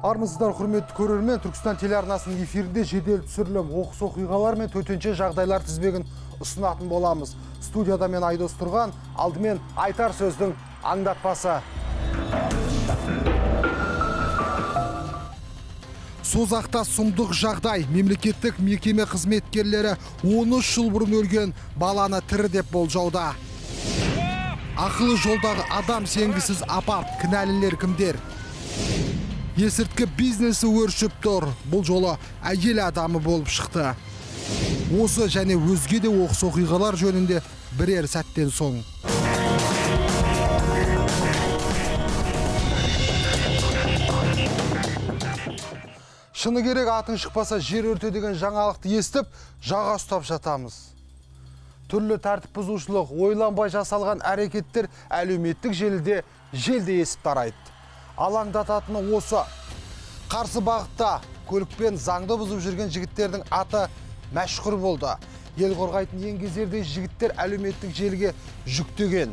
Армысыздар құрметті көрермен, Түркістан телеарнасының эфирінде жедел түсірілім оқыс оқиғалар мен төтенше жағдайлар тізбегін ұсынатын боламыз. Студияда мен Айдос Тұрған, алдымен айтар сөздің аңдатпасы. Созақта сұмдық жағдай. Мемлекеттік мекеме қызметкерлері 13 жыл бұрын өлген баланы тірі деп болжауда. Ақылы жолдағы адам сенгісіз апат, кінәлілер кімдер? Есірткі бизнесі өршіп тұр. Бұл жолы әйел адамы болып шықты. Осы және өзге де оқыс оқиғалар жөнінде бірер сәттен соң. Шыны керек, атын шықпаса жер өрте деген жаңалықты естіп, жаға ұстап жатамыз. Түрлі тәртіп бұзушылық, ойланбай жасалған әрекеттер әлеуметтік желіде есіп тарайды. Алаңдататыны осы. Қарсы бағытта көлікпен заңды бұзып жүрген жігіттердің аты мәшһүр болды. Ел қорғайтын еңгезердей жігіттер әлеуметтік желіге жүктеген.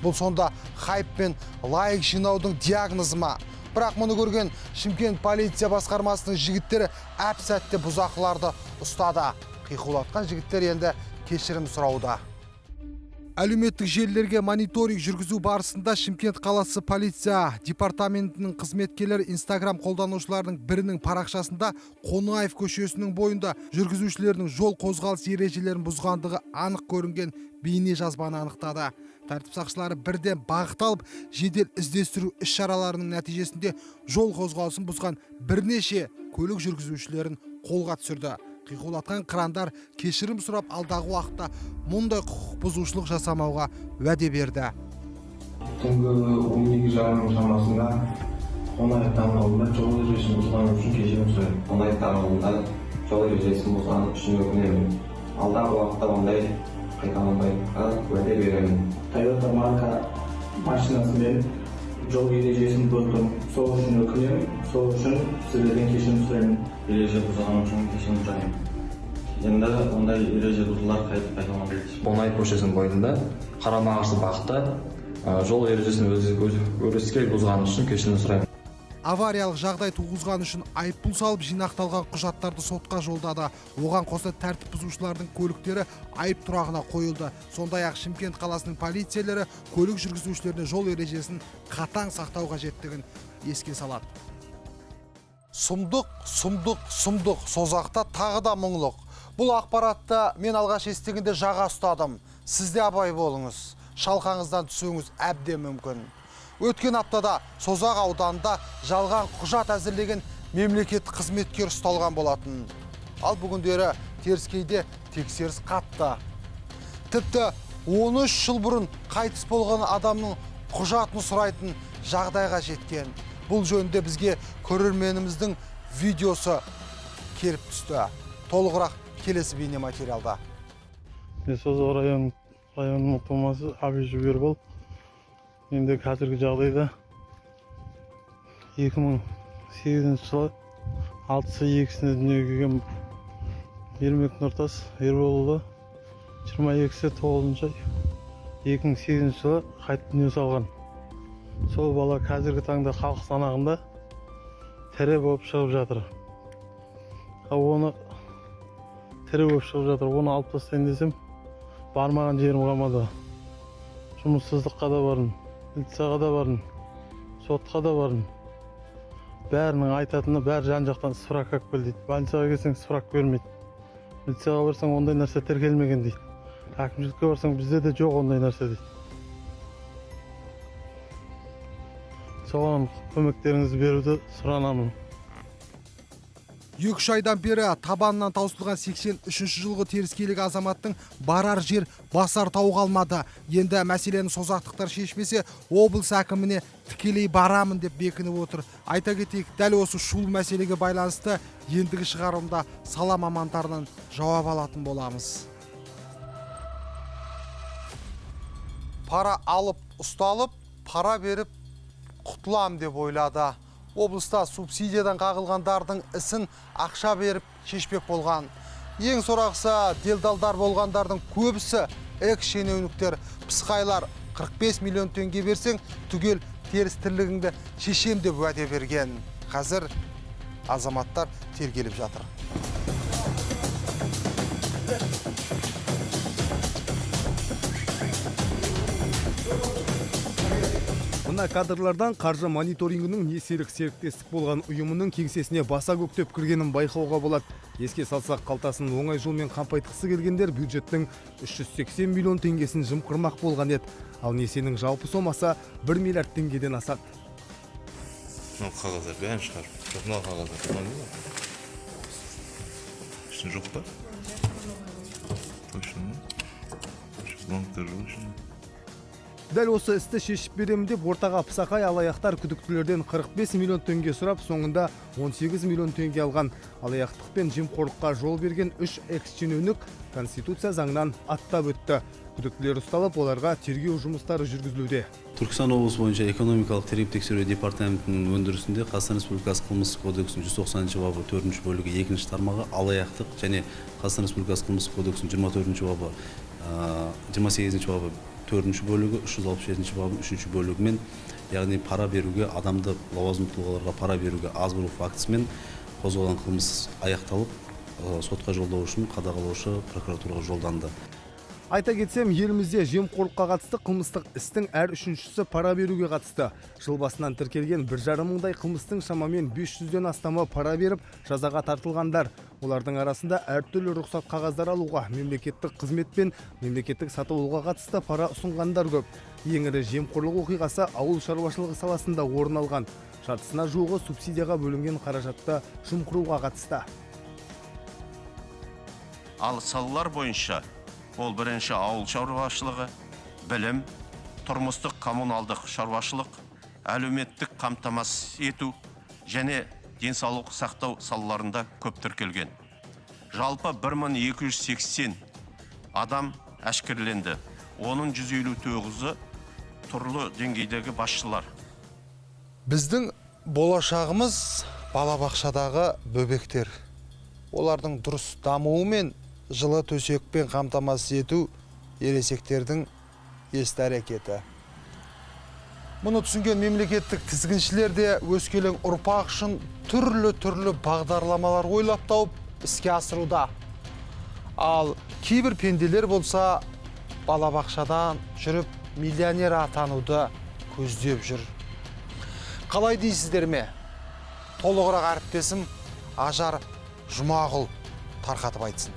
Бұл сонда хайп пен лайк жинаудың диагнозы ма? Бірақ мұны көрген Шымкент полиция басқармасының жігіттері әп-сәтте бұзақыларды ұстады. Қиқулатқан жігіттер енді кешірім сұрауда. Әлеуметтік желілерге мониторинг жүргізу барысында Шымкент қаласы полиция департаментінің қызметкерлері Instagram қолданушылардың бірінің парақшасында Қонаев көшесінің бойында жүргізушілердің жол қозғалыс ережелерін бұзғандығы анық көрінген бейне жазбаны анықтады. Тәртіп сақшылары бірден бағыт алып, жедел іздестіру іс-шараларының нәтижесінде жол қозғалысын бұзған бірнеше көлік жүргізушілерін қолға түсірді. Қиқулатқан қырандар кешірім сұрап, алдағы уақытта мұндай құқық бұзушылық жасамауға уәде берді. Түнгі 12 жарым шамасында Қонаев даңғылында жол ережесін бұзғаны үшін кешірім сұраймын. Қонаев даңғылында жол ережесін бұзғаны үшін өкінемін. Алдағы уақытта ондай қайталанбайтынға уәде беремін. Toyota марка машинасымен жол ережесін бұздым. Сол үшін өкінемін. Сол үшін сіздерден кешірім сұраймын. Ереже бұзғаным үшін кешірім сұраймын. Енді ондай ереже бұзулар қайталанбайды. Қонаев көшесінің бойында қарама-қарсы бағытта жол ережесін өрескел бұзғаны үшін кешірім сұраймын. Авариялық жағдай туғызған үшін айыппұл салып жинақталған құжаттарды сотқа жолдады. Оған қоса тәртіп бұзушылардың көліктері айып тұрағына қойылды. Сондай-ақ Шымкент қаласының полицейлері көлік жүргізушілеріне жол ережесін қатаң сақтау қажеттігін еске салады. Сұмдық, Созақта тағы да мұңлық. Бұл ақпаратты мен алғаш естігенде жаға ұстадым. Сізде абай болыңыз. Шалқаңыздан түсуіңіз әбден мүмкін. Өткен аптада Созақ ауданында жалған құжат әзірлеген мемлекеттік қызметкер ұсталған болатын. Ал бүгіндері теріскейде тексеріс қатты. Тіпті 13 жыл бұрын қайтыс болған адамның құжатын сұрайтын жағдайға жеткен. Бұл жөнінде бізге көрерменіміздің видеосы келіп түсті. Толығырақ келесі бейне материалда. Созақ районының тумасы Абай Жібербол. Енді қазіргі жағдайда 2008 жылы 6-2-сіне дүниеге келген Ермек Нұртас Ерболұлы 22-9 ай 2008 жылы қайтып дүние салған. Сол бала қазіргі таңда халық санағында тірі болып шығып жатыр. Оны алып тастайын десем, бармаған жерім қалмады. Жұмыссыздыққа да бардым, милицияға да бардым, сотқа да бардым. Бәрінің айтатыны бәрі жан-жақтан справка алып кел дейді. Больницаға келсең справка бермейді. Милицияға барсаң ондай нәрсе тіркелмеген дейді. Әкімшілікке барсаң бізде де жоқ ондай нәрсе дейді. Соған көмектеріңізді беруді сұранамын. 2 айдан бері табанынан таусылған 83 жылғы теріскейлік азаматтың барар жер басар тау қалмады. Енді мәселені созақтықтар шешмесе, облыс әкіміне тікелей барамын деп бекініп отыр. Айта кетейік, дәл осы шул мәселеге байланысты ендігі шығарылымда сала мамандарынан жауап алатын боламыз. Пара алып, ұсталып, пара беріп құтылам деп ойлады. Облыста субсидиядан қағылғандардың ісін ақша беріп шешпек болған. Ең сорақысы делдалдар болғандардың көбісі экс-шенеуніктер, пысқайлар 45 миллион теңге берсең, түгел теріс тірлігіңді шешем деп уәде берген. Қазір азаматтар тергеліп жатыр. Мына кадрлардан қаржы мониторингінің не серіктестік болған ұйымының кеңсесіне баса көктеп кіргенін байқауға болады. Еске салсақ, қалтасын оңай жолмен қампайтқысы келгендер бюджеттің 380 миллион теңгесін жымқырмақ болған еді. Ал несенің жалпы сомасы 1 миллиард теңгеден асады. Мынау қағаздар бәрін шығарып. Жоқ, мынау қағаздар. Мынау не бар? Ішінде жоқ па? Точно ма? Бланктар жоқ ішінде. Дәл осы істі шешіп беремін деп ортаға пысақай алаяқтар күдіктілерден 45 миллион теңге сұрап, соңында 18 миллион теңге алған. Алаяқтық пен жемқорлыққа жол берген 3 экс-шенеунік Конституция заңынан аттап өтті. Күдіктілер ұсталып, оларға тергеу жұмыстары жүргізілуде. Түркістан облысы бойынша экономикалық тергеп-тексеру департаментінің өндірісінде Қазақстан Республикасы қылмыстық кодексінің 190 бабы 4 бөлігі 2 тармағы алаяқтық және Қазақстан Республикасы қылмыстық кодексінің 24 бабы 28 бабы 4 бөлігі 367 бабы 3 бөлігімен, яғни пара беруге, адамды лауазымды тұлғаларға пара беруге азғыру фактісімен қозғалған қылмыс аяқталып, сотқа жолдау үшін қадағалаушы прокуратураға жолданды. Айта кетсем, елімізде жемқорлыққа қатысты қылмыстық істің әр үшіншісі пара беруге қатысты. Жыл басынан тіркелген 1,5 мыңдай қылмыстың шамамен 500-ден астамы пара беріп, жазаға тартылғандар. Олардың арасында әртүрлі рұқсат қағаздар алуға, мемлекеттік қызмет пен мемлекеттік сатып алуға қатысты пара ұсынғандар көп. Ең ірі жемқорлық оқиғасы ауыл шаруашылығы саласында орын алған. Жартысына жуығы субсидияға бөлінген қаражатты жымқыруға қатысты. Ал салалар бойынша ол бірінші ауыл шаруашылығы, білім, тұрмыстық коммуналдық шаруашылық, әлеуметтік қамтамасыз ету және денсаулық сақтау салаларында көп тіркелген. Жалпы 1280 адам әшкерленді. Оның 159-ы түрлі деңгейдегі басшылар. Біздің болашағымыз балабақшадағы бөбектер. Олардың дұрыс дамуы мен жылы төсекпен қамтамасыз ету ересектердің есті әрекеті. Мұны түсінген мемлекеттік тізгіншілер де өскелең ұрпақ үшін түрлі бағдарламалар ойлап тауып іске асыруда. Ал кейбір пенделер болса балабақшадан жүріп миллионер атануды көздеп жүр. Қалай дейсіздер ме? Толығырақ әріптесім Ажар Жұмағұл тарқатып айтсын.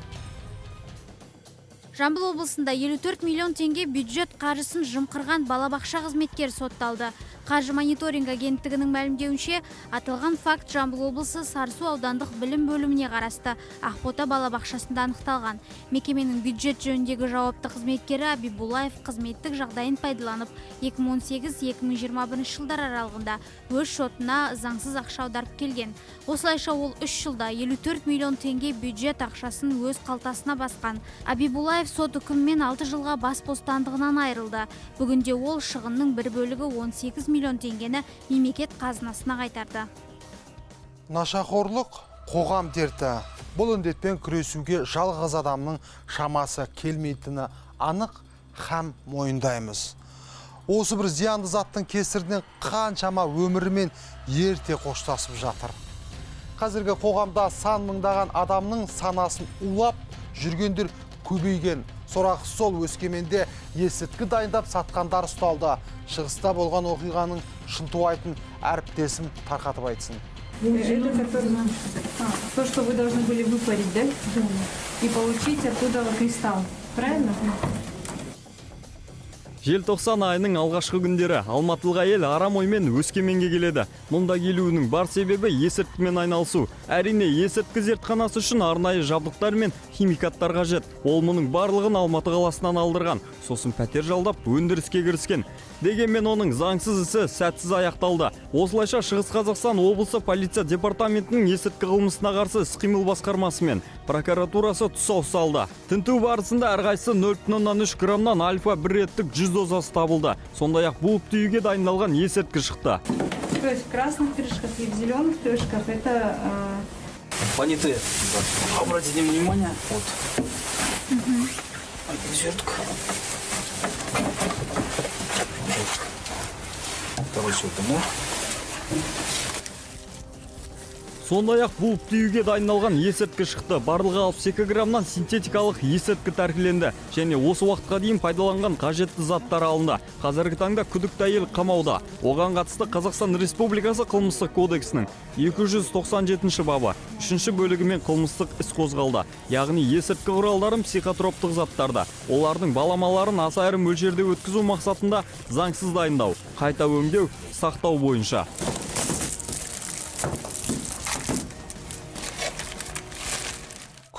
Жамбыл облысында 54 миллион теңге бюджет қаржысын жымқырған балабақша қызметкері сотталды. Қаржы мониторинг агенттігінің мәлімдеуінше, аталған факт Жамбыл облысы Сарысу аудандық білім бөліміне қарасты Ақбота балабақшасында анықталған. Мекеменің бюджет жөніндегі жауапты қызметкері Абибулаев қызметтік жағдайын пайдаланып, 2018-2021 жылдар аралығында өз шотына заңсыз ақша аударып келген. Осылайша ол 3 жылда 54 миллион теңге бюджет ақшасын өз қалтасына басқан. Абибулаев сот үкімімен 6 жылға бас бостандығынан айырылды. Бүгінде ол шығынның бір бөлігі 18 миллион теңгені мемлекет қазынасына қайтарды. Нашақорлық қоғам дерті. Бұл індетпен күресуге жалғыз адамның шамасы келмейтіні анық һәм мойындаймыз. Осы бір зиянды заттың кесірінен қаншама өмірімен ерте қоштасып жатыр. Қазіргі қоғамда сан мыңдаған адамның санасын улап жүргендер көбейген. Сорақысы сол, Өскеменде есірткі дайындап сатқандар ұсталды. Шығыста болған оқиғаның шынтуайтын әріптесім тарқатып айтсын. То, что вы должны были выпарить, да? И получить оттуда кристалл. Правильно? Желтоқсан айының алғашқы күндері алматылық әйел арам оймен Өскеменге келеді. Мұнда келуінің бар себебі есірткімен айналысу. Әрине, есірткі зертханасы үшін арнайы жабдықтар мен химикаттар қажет. Ол мұның барлығын Алматы қаласынан алдырған. Сосын пәтер жалдап өндіріске кіріскен. Дегенмен оның заңсыз ісі сәтсіз аяқталды. Осылайша Шығыс Қазақстан облысы полиция департаментінің есірткі қылмысына қарсы іс-қимыл басқармасы мен прокуратурасы тұсау салды. Тінту барысында әрқайсысы 0,3 граммнан альфа-1 реттік 100 дозасы табылды. Сондай-ақ буып түйуге дайындалған есірткі шықты. То есть в красных крышках и в зеленых крышках это... Понятые. Обратите внимание. Вот. Отвертка. Короче, вот оно. Сондай-ақ буып түйуге дайындалған есірткі шықты. Барлығы 62 граммнан синтетикалық есірткі тәркіленді. Және осы уақытқа дейін пайдаланған қажетті заттар алынды. Қазіргі таңда күдікті әйел қамауда. Оған қатысты Қазақстан Республикасы қылмыстық кодексінің 297 бабы 3 бөлігімен қылмыстық іс қозғалды. Яғни есірткі құралдарын психотроптық заттарды, олардың баламаларын аса ірі мөлшерде өткізу мақсатында заңсыз дайындау, қайта өңдеу, сақтау бойынша.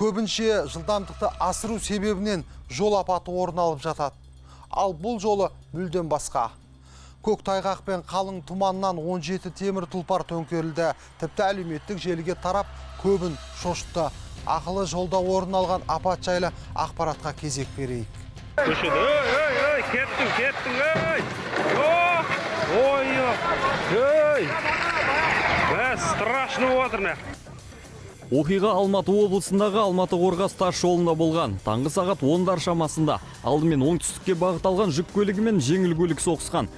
Көбінше жылдамдықты асыру себебінен жол апаты орын алып жатады. Ал бұл жолы мүлден басқа. Көк тайғақ пен қалың тұманнан 17 темір тұлпар төңкерілді. Тіпті әлеуметтік желіге тарап көбін шошытты. Ақылы жолда орын алған апат жайлы ақпаратқа кезек берейік. Көшеде, кеттің, страшно отыр. Оқиға Алматы облысындағы Алматы-Қорғас тас жолында болған. Таңғы сағат 10-дар шамасында алдымен оңтүстікке бағыт алған жүк көлігі мен жеңіл көлік соғысқан.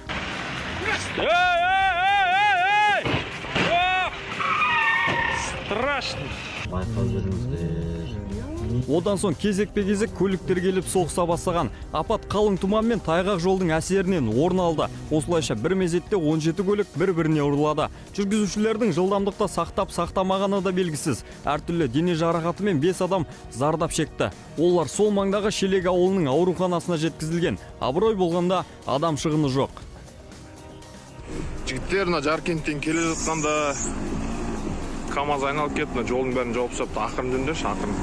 Страшно. Одан соң кезекпе-кезек көліктер келіп соғыса бастаған. Апат қалың тұман мен тайғақ жолдың әсерінен орын алды. Осылайша бір мезетте 17 көлік бір-біріне ұрылады. Жүргізушілердің жылдамдықты сақтап-сақтамағаны да белгісіз. Әртүрлі дене жарақаты мен 5 адам зардап шекті. Олар сол маңдағы Шелек ауылының ауруханасына жеткізілген. Абырой болғанда адам шығыны жоқ. Жігіттер Жаркенттен келе жатқанда КамАЗ айналып кетті. Жолдың бәрін жауып тастапты. Ақырын жөндеші, ақырын.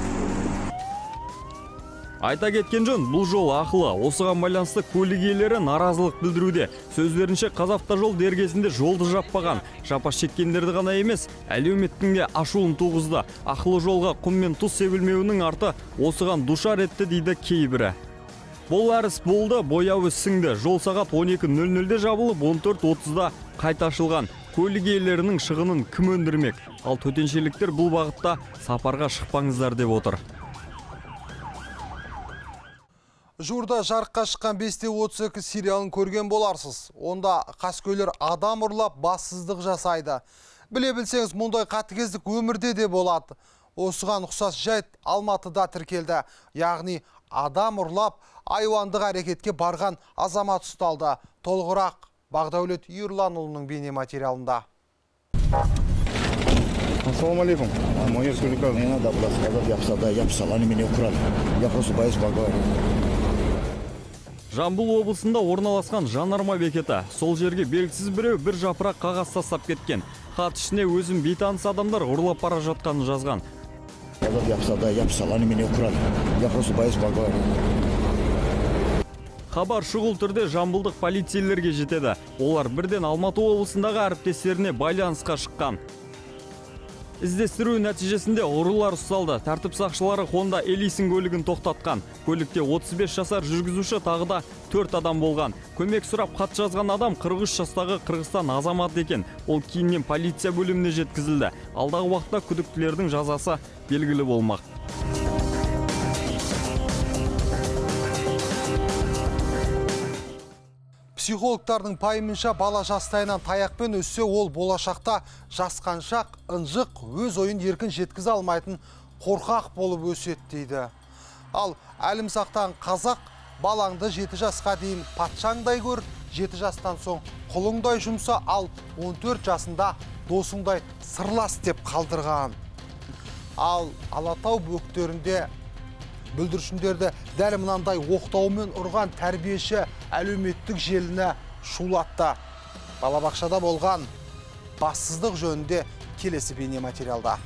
Айта кеткен жөн, бұл жол ақылы. Осыған байланысты көлік иелері наразылық білдіруде. Сөздерінше Қазавтожол дергесінде жолды жаппаған. Жапа шеккендерді ғана емес, әлеуметтің де ашуын туғызды. Ақылы жолға құм мен тұз себілмеуінің арты осыған душар етті дейді кейбірі. Бұл әріс болды, бояуы сіңді. Жол сағат 12:00-де жабылып, 14:30-да қайта ашылған. Көлік иелерінің шығынын кім өндірмек? Ал төтеншеліктер бұл бағытта сапарға шықпаңыздар деп отыр. Жуырда жарыққа шыққан 5:32 сериалын көрген боларсыз. Онда қаскөйлер адам ұрлап бассыздық жасайды. Біле білсеңіз, мұндай қатыгездік өмірде де болады. Осыған ұқсас жайт Алматыда тіркелді. Яғни адам ұрлап айуандық әрекетке барған азамат ұсталды. Толығырақ Бағдәулет Юрланұлының бейне материалында. Ассаламу алейкум. Майор Куликов. Не надо было сказать, я писал, да, я писал, они меня украли. Я просто боюсь поговорить. Жамбыл облысында орналасқан жанарма бекеті. Сол жерге белгісіз біреу бір жапырақ қағаз тастап кеткен. Хат ішіне өзім бейтаныс адамдар ұрлап бара жатқанын жазған. Я писал, да, я писал, они меня украли. Я просто боюсь поговорить. Хабар шұғыл түрде жамбылдық полицейлерге жетеді. Олар бірден Алматы облысындағы әріптестеріне байланысқа шыққан. Іздестіру нәтижесінде ұрылар ұсталды. Тәртіп сақшылары Honda Ellison көлігін тоқтатқан. Көлікте 35 жасар жүргізуші тағы да 4 адам болған. Көмек сұрап хат жазған адам 43 жастағы Қырғызстан азаматы екен. Ол кейіннен полиция бөліміне жеткізілді. Алдағы уақытта күдіктілердің жазасы белгілі болмақ. Психологтардың пайымынша бала жастайынан таяқпен өссе, ол болашақта жасқаншақ, ынжық, өз ойын еркін жеткізе алмайтын қорқақ болып өседі дейді. Ал әлімсақтан қазақ балаңды 7 жасқа дейін патшаңдай көр, 7 жастан соң құлыңдай жұмса, ал 14 жасында досыңдай сырлас деп қалдырған. Ал Алатау бөктерінде бүлдіршіндерді дәл мынандай оқтаумен ұрған тәрбиеші әлеуметтік желіні шулатты. Балабақшада болған бассыздық жөнінде келесі бейне материалда.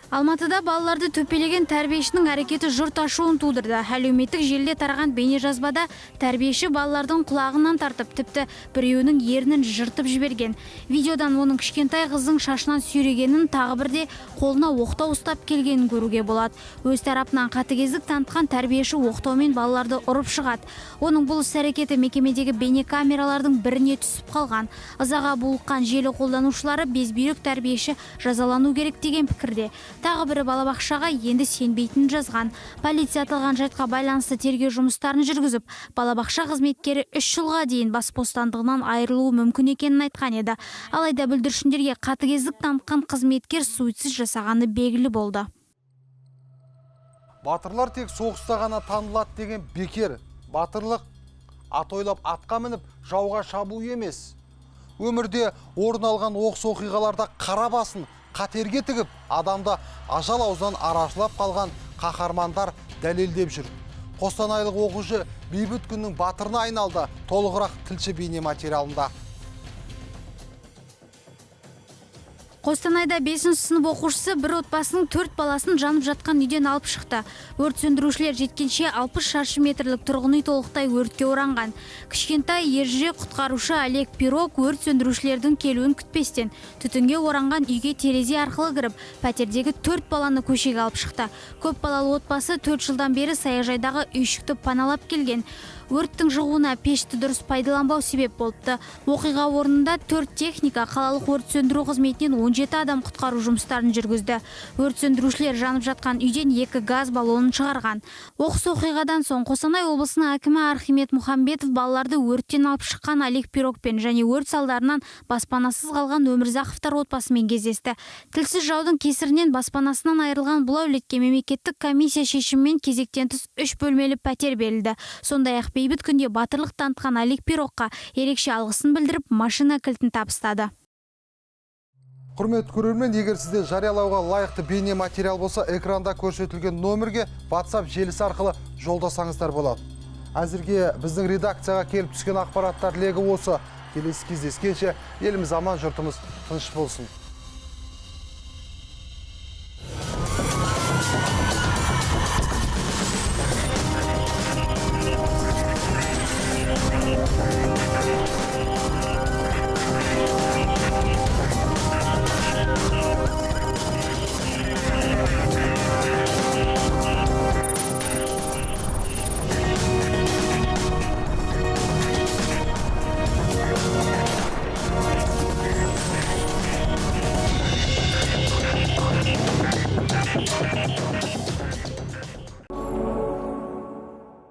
Алматыда балаларды төпелеген тәрбиешінің әрекеті жұрт ашуын тудырды. Әлеуметтік желіде тараған бейне жазбада тәрбиеші балалардың құлағынан тартып, тіпті біреуінің ернін жыртып жіберген. Видеодан оның кішкентай қыздың шашынан сүйрегенін, тағы бірде қолына оқтау ұстап келгенін көруге болады. Өз тарапынан қатыгездік танытқан тәрбиеші оқтаумен балаларды ұрып шығады. Оның бұл іс-әрекеті мекемедегі бейне камералардың біріне түсіп қалған. Ызаға булыққан желі қолданушылары безбүйрек тәрбиеші жазалану керек деген пікірде. Тағы бірі балабақшаға енді сенбейтінін жазған. Полиция аталған жайтқа байланысты тергеу жұмыстарын жүргізіп, балабақша қызметкері 3 жылға дейін бас бостандығынан айырылуы мүмкін екенін айтқан еді. Алайда бүлдіршіндерге қатыгездік танытқан қызметкер суицид жасағаны белгілі болды. Батырлар тек соғыста ғана танылады деген бекер. Батырлық ат ойлап атқа мініп жауға шабу емес. Өмірде орын алған оқыс оқиғаларда қара басын қатерге тігіп, адамда ажал аузынан арашылап қалған қаһармандар дәлелдеп жүр. Қостанайлық оқушы бейбіт күннің батырына айналды. Толығырақ тілші бейне материалында. Қостанайда 5-ші сынып оқушысы бір отбасының 4 баласын жанып жатқан үйден алып шықты. Өрт сөндірушілер жеткенше 60 шаршы метрлік тұрғын үй толықтай өртке оранған. Кішкентай ержүрек құтқарушы Олег Пирог өрт сөндірушілердің келуін күтпестен түтінге оранған үйге терезе арқылы кіріп, пәтердегі 4 баланы көшеге алып шықты. Көп балалы отбасы 4 жылдан бері саяжайдағы үйшікті паналап келген. Өрттің шығуына пешті дұрыс пайдаланбау себеп болыпты. Оқиға орнында 4 техника, қалалық өрт сөндіру қызметінен 17 адам құтқару жұмыстарын жүргізді. Өрт сөндірушілер жанып жатқан үйден 2 газ баллонын шығарған. Оқыс оқиғадан соң Қостанай облысының әкімі Архимед Мұхамбетов балаларды өрттен алып шыққан Олег Пирогпен және өрт салдарынан баспанасыз қалған Өмірзақовтар отбасымен кездесті. Тілсіз жаудың кесірінен баспанасынан айырылған бұл әулетке мемлекеттік комиссия шешімімен кезектен тыс 3 бөлмелі пәтер берілді. Сондай-ақ бейбіт күнде батырлық танытқан Олег Пирогқа ерекше алғысын білдіріп, машина кілтін табыстады. Құрметті көрермен, егер сізде жариялауға лайықты бейне материал болса, экранда көрсетілген номерге WhatsApp желісі арқылы жолдасаңыздар болады. Әзірге біздің редакцияға келіп түскен ақпараттар легі осы. Келесі кездескенше еліміз аман, жұртымыз тыныш болсын.